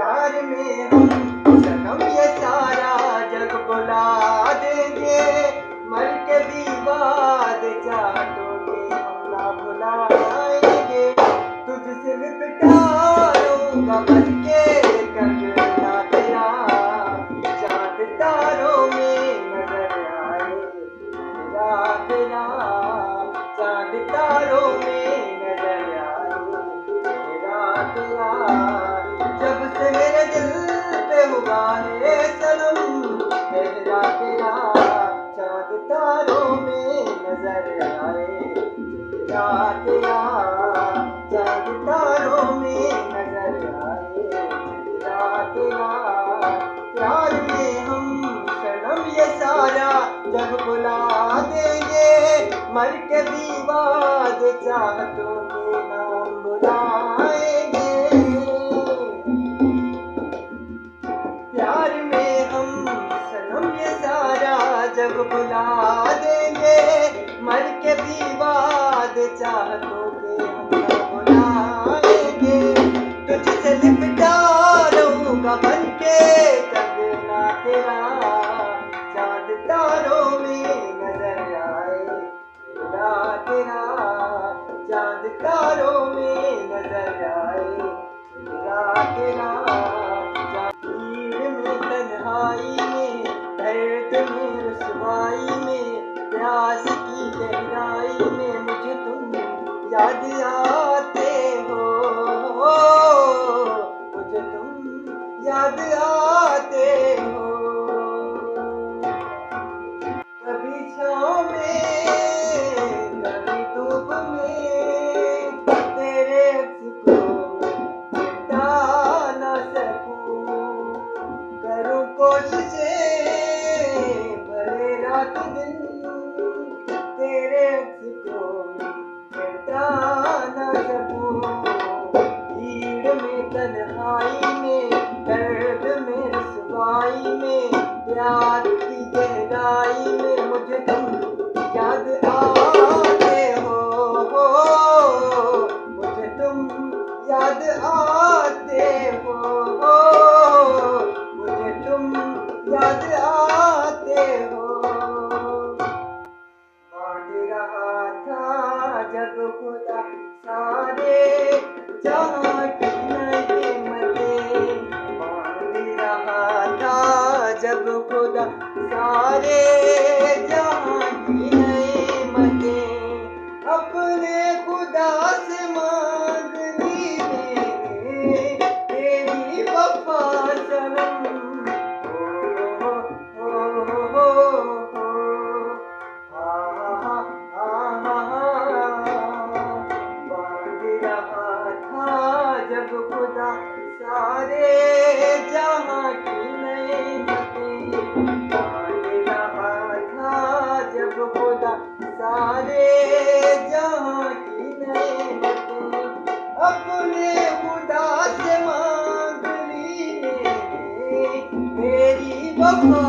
प्यार में हम सनम ये सारा जग बुला देंगे, मर के भी बाद चाहतोगे हम ना भुलाएंगे। तुझसे लिपटा रहूंगा बन के कंगना तेरा, चांद तारों में नजर आए तेरा तेरा, चांद तारों में नजर आए तेरा तेरा। जब से मेरे दिल पे हुआ है सनम तेरा तेरा, चांद तारों में नजर आए तेरा तेरा, चांद तारों में नजर आए तेरा तेरा। प्यार में हम सनम ये सारा जग बुला देंगे, मर के भी बाद चाहतों के नाम बुलाएंगे। प्यार में हम सनम ये सारा जग बुला देंगे, मर के भी बाद चाहतों के हम ना बुलाएंगे। तुझसे लिपटा रहूंगा बन के कंगना तेरा, चांद तारों में नजर आए तेरा तेरा, चांद तारों में नजर आए तेरा तेरा। भीड़ में तन्हाई में, दर्द में रुसवाई में, प्यास की गहराई में मुझे तुम याद आते हो, मुझे तुम याद आते हो। कभी छाँव में कभी धूप में, तेरे अक्स को मिटा ना सकूं। करूं कोशिशें भले रात दिन, तेरे अक्स को मिटा ना सकूं। भीड़ में तन्हाई में, दर्द में रुसवाई में, प्यार की गहराई में मुझे तुम याद आते हो, मुझे तुम याद आते हो, मुझे तुम याद आते हो। बांट रहा था जब खुदा सारे जहाँ की नेमतें, बांट रहा था जब खुदा सारे जहाँ की नेमतें, अपने खुदा से मांग ली मैंने तेरी वफा सनम। हो हो हो हो, बांध रहा था जब खुदा सारे जहाँ की नेमतें, बांध रहा था जब खुदा सारे जहाँ की नेमतें, अपने खुदा से मांग ली मैंने तेरी वफा